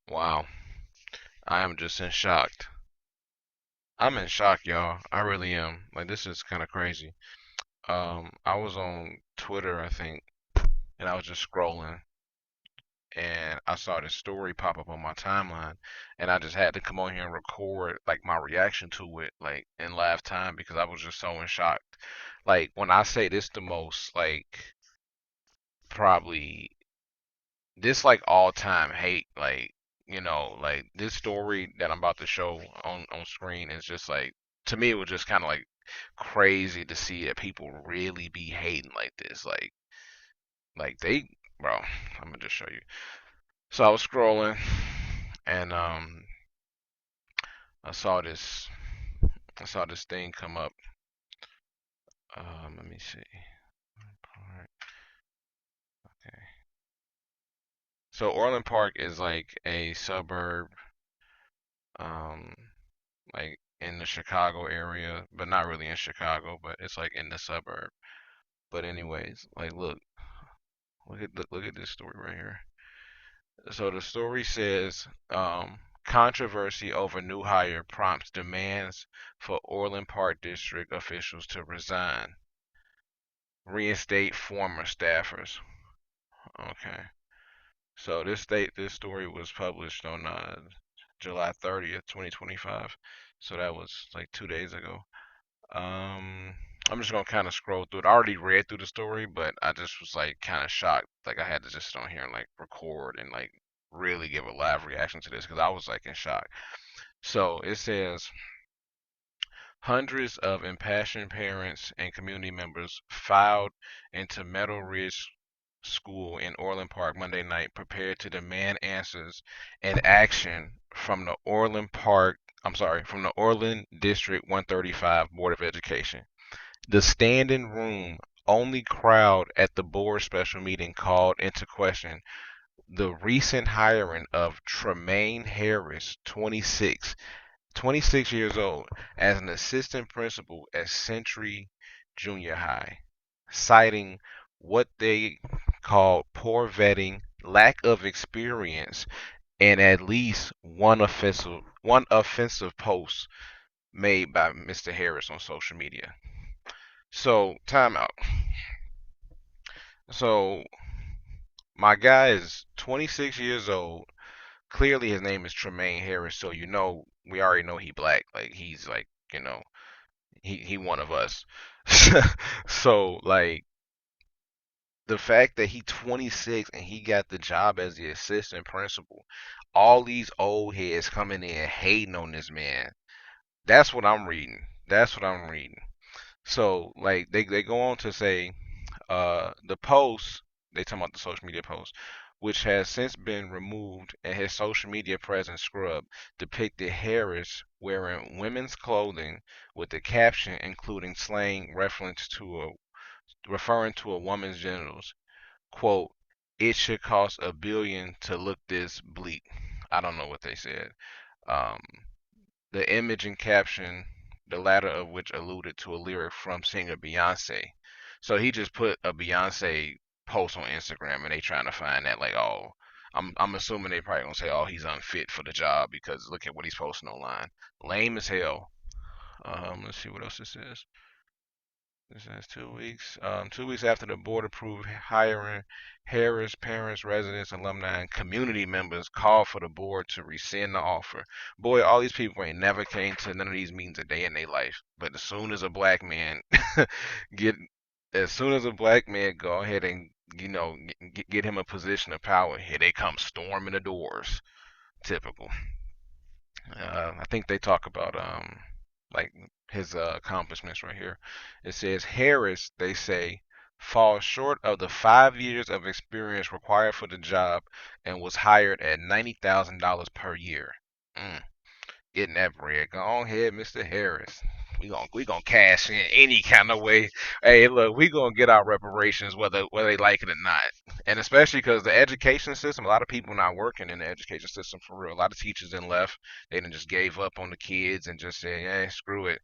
Wow. I am just in shock. I'm in shock, y'all. I really am. Like this is kind of crazy. I was on Twitter, I think, and I was just scrolling and I saw this story pop up on my timeline and I just had to come on here and record like my reaction to it like in live time because I was just so in shock. Like when I say this the most like probably this like all time hate like this story that I'm about to show on screen is just like to me it was just kind of like crazy to see that people really be hating like this like they bro I'm gonna just show you. So I was scrolling and I saw this I saw this thing come up. Let me see. Alright, okay. So Orland Park is like a suburb um like in the Chicago area, but not really in Chicago, but it's like in the suburb. But anyways, like look at this story right here. So the story says, controversy over new hire prompts demands for Orland Park District officials to resign, reinstate former staffers. Okay. So this story was published on July 30th, 2025. So that was like 2 days ago. Um, I'm just gonna kind of scroll through it. I already read through the story, but I just was like kind of shocked. Like I had to just sit on here and like record and like really give a live reaction to this because I was like in shock. So it says hundreds of impassioned parents and community members filed into Meadow Ridge School in Orland Park Monday night, prepared to demand answers and action from the from the Orland District 135 Board of Education. The standing room only crowd at the board special meeting called into question the recent hiring of Tremaine Harris, 26 years old, as an assistant principal at Century Junior High, citing what they called poor vetting, lack of experience, and at least one offensive post made by Mr. Harris on social media. So, timeout. So, my guy is 26 years old. Clearly, his name is Tremaine Harris. So we already know he black. Like he's like he one of us. So like the fact that he 26 and he got the job as the assistant principal, all these old heads coming in hating on this man. That's what I'm reading. That's what I'm reading. So like they go on to say the post, they talking about the social media post, which has since been removed and his social media presence scrubbed, depicted Harris wearing women's clothing with the caption including slang referring to a woman's genitals. Quote, it should cost $1 billion to look this bleak. I don't know what they said. Um, the image and caption, the latter of which alluded to a lyric from singer Beyonce. So he just put a Beyonce post on Instagram and they trying to find that like oh I'm assuming they probably gonna say oh he's unfit for the job because look at what he's posting online. Lame as hell. Let's see what else it says. This says 2 weeks. 2 weeks after the board approved hiring, Harris parents, residents, alumni, and community members called for the board to rescind the offer. Boy, all these people ain't never came to none of these meetings a day in their life. But as soon as a black man get, as soon as a black man go ahead and get him a position of power, here they come storming the doors. Typical. I think they talk about like his accomplishments right here. It says Harris, they say, falls short of the 5 years of experience required for the job and was hired at $90,000 per year. Mm, getting that bread. Go ahead, Mr. Harris. We gonna cash in any kind of way. Hey, look, we gonna get our reparations whether they like it or not, and especially because the education system, a lot of people not working in the education system for real. A lot of teachers then left. They done just gave up on the kids and just said, "Hey, screw it,"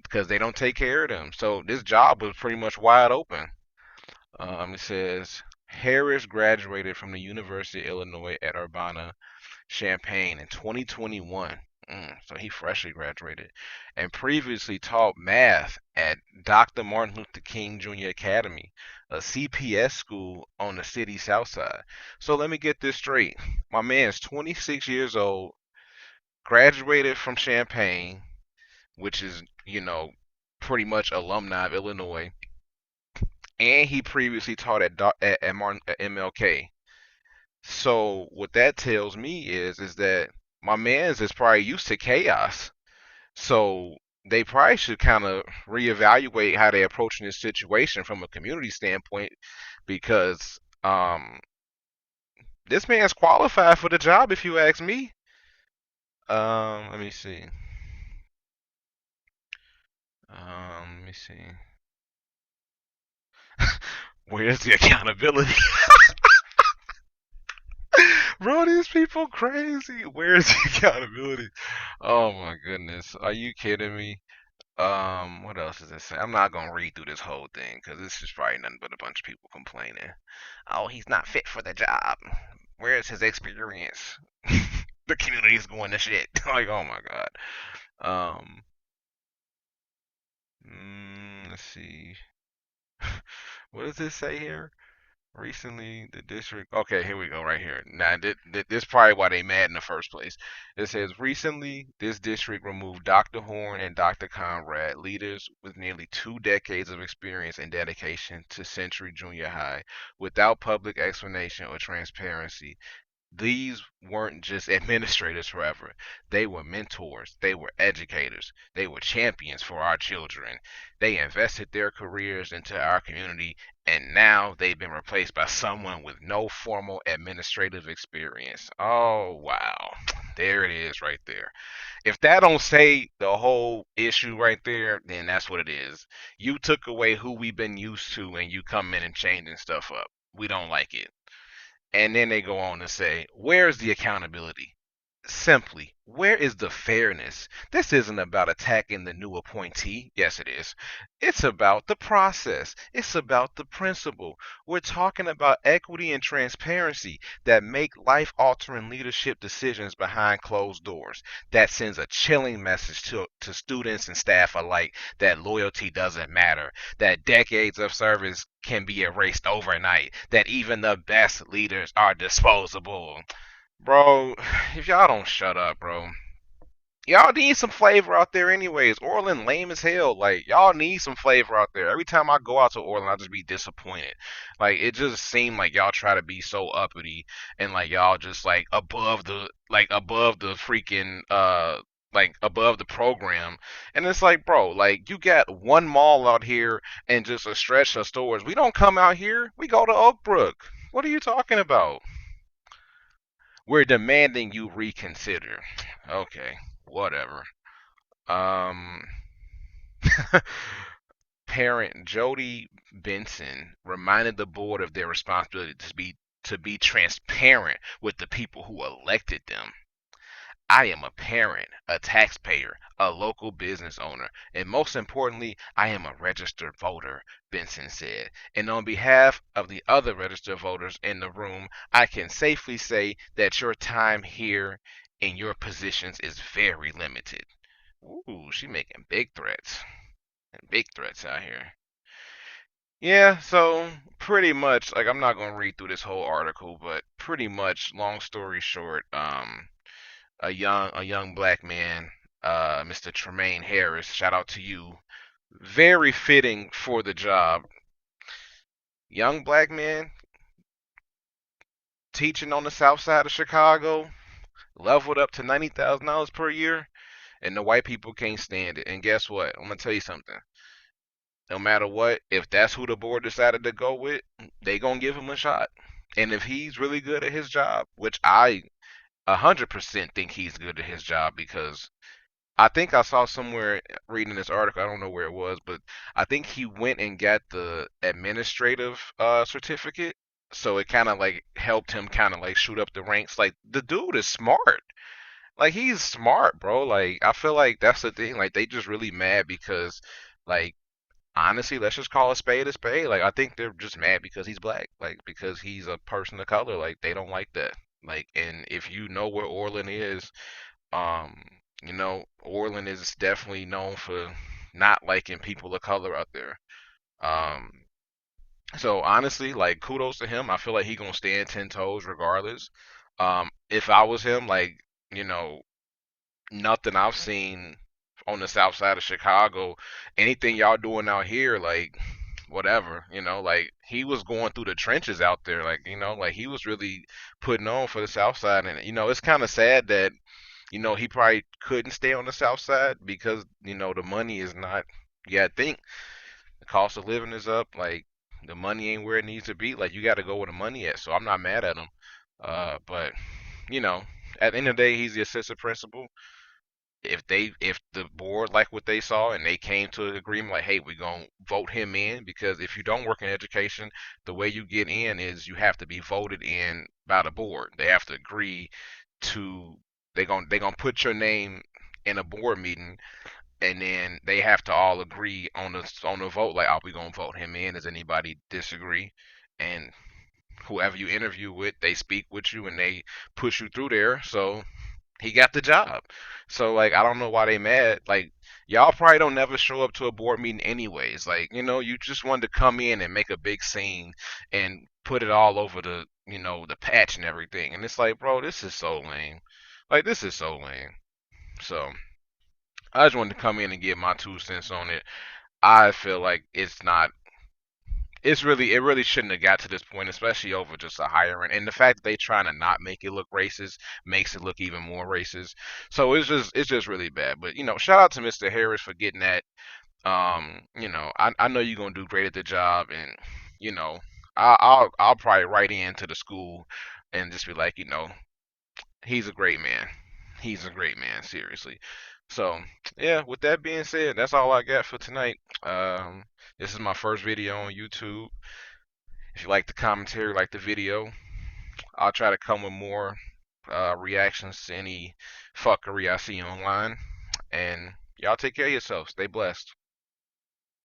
because they don't take care of them. So this job was pretty much wide open. It says Harris graduated from the University of Illinois at Urbana Champaign in 2021. So he freshly graduated, and previously taught math at Dr. Martin Luther King Jr. Academy, a CPS school on the city's south side. So let me get this straight. My man's 26 years old, graduated from Champaign, which is, pretty much alumni of Illinois, and he previously taught at Martin at MLK. So what that tells me is that my man's is probably used to chaos. So they probably should kind of reevaluate how they're approaching this situation from a community standpoint because this man's qualified for the job if you ask me. Let me see. Let me see. Where's the accountability? Bro, these people crazy. Where's the accountability? Oh my goodness. Are you kidding me? What else is this? I'm not gonna read through this whole thing because this is probably nothing but a bunch of people complaining. Oh, he's not fit for the job. Where's his experience? The community's going to shit. Like, oh my god. Um, let's see. What does this say here? Recently, the district. Okay, here we go, right here. Now, this is probably why they mad in the first place. It says recently, this district removed Dr. Horn and Dr. Conrad, leaders with nearly 2 decades of experience and dedication to Century Junior High, without public explanation or transparency. These weren't just administrators forever. They were mentors. They were educators. They were champions for our children. They invested their careers into our community, and now they've been replaced by someone with no formal administrative experience. Oh, wow. There it is right there. If that don't say the whole issue right there, then that's what it is. You took away who we've been used to, and you come in and changing stuff up. We don't like it. And then they go on to say, where's the accountability? Simply, where is the fairness? This isn't about attacking the new appointee. Yes, it is. It's about the process. It's about the principle. We're talking about equity and transparency that make life altering leadership decisions behind closed doors. That sends a chilling message to students and staff alike that loyalty doesn't matter, that decades of service can be erased overnight, that even the best leaders are disposable. Bro, if y'all don't shut up, bro. Y'all need some flavor out there anyways. Orland lame as hell. Like, y'all need some flavor out there. Every time I go out to Orland, I just be disappointed. Like, it just seemed like y'all try to be so uppity and like y'all just like above the freaking like above the program. And it's like, bro, like you got one mall out here and just a stretch of stores. We don't come out here. We go to Oakbrook. What are you talking about? We're demanding you reconsider. Okay, whatever. Um, Parent Jody Benson reminded the board of their responsibility to be transparent with the people who elected them. I am a parent, a taxpayer, a local business owner, and most importantly, I am a registered voter, Benson said. And on behalf of the other registered voters in the room, I can safely say that your time here in your positions is very limited. Ooh, she making big threats. And big threats out here. Yeah, so pretty much, like I'm not gonna read through this whole article, but pretty much, long story short, a young black man, Mr. Tremaine Harris. Shout out to you. Very fitting for the job. Young black man teaching on the south side of Chicago, leveled up to $90,000 per year, and the white people can't stand it. And guess what? I'm gonna tell you something. No matter what, if that's who the board decided to go with, they gonna give him a shot. And if he's really good at his job, which I 100% think he's good at his job because I think I saw somewhere reading this article, I don't know where it was, but I think he went and got the administrative certificate. So it kind of like helped him kind of like shoot up the ranks. Like the dude is smart. Like he's smart, bro. Like I feel like that's the thing. Like they just really mad because like honestly, let's just call a spade a spade. Like I think they're just mad because he's black. Like because he's a person of color. Like they don't like that. Like, and if you know where Orland is, um, Orland is definitely known for not liking people of color out there. Um, so honestly, like kudos to him. I feel like he gonna stand 10 toes regardless. If I was him, like, you know, nothing I've seen on the south side of Chicago, anything y'all doing out here, like whatever, like he was going through the trenches out there, like, like he was really putting on for the south side. And it's kind of sad that he probably couldn't stay on the south side because the money is not. Yeah, I think the cost of living is up. Like the money ain't where it needs to be. Like you got to go where the money at. So I'm not mad at him. But you know, at the end of the day, he's the assistant principal. If the board like what they saw and they came to an agreement, like, hey, we're gonna vote him in, because if you don't work in education, the way you get in is you have to be voted in by the board. They have to agree to. They gonna put your name in a board meeting, and then they have to all agree on the vote. Like, are we gonna vote him in? Does anybody disagree? And whoever you interview with, they speak with you and they push you through there. So he got the job. So like, I don't know why they mad. Like, y'all probably don't never show up to a board meeting anyways. Like, you just wanted to come in and make a big scene and put it all over the patch and everything. And it's like, bro, this is so lame. Like, this is so lame. So I just wanted to come in and give my 2 cents on it. I feel like it really shouldn't have got to this point, especially over just a hiring. And the fact that they trying to not make it look racist makes it look even more racist. So it's just really bad. But shout out to Mr. Harris for getting that. I know you're gonna do great at the job, and you know, I'll probably write into the school and just be like, he's a great man. He's a great man, seriously. So, yeah, with that being said, that's all I got for tonight. This is my first video on YouTube. If you like the commentary, like the video, I'll try to come with more reactions to any fuckery I see online. And y'all take care of yourselves. Stay blessed.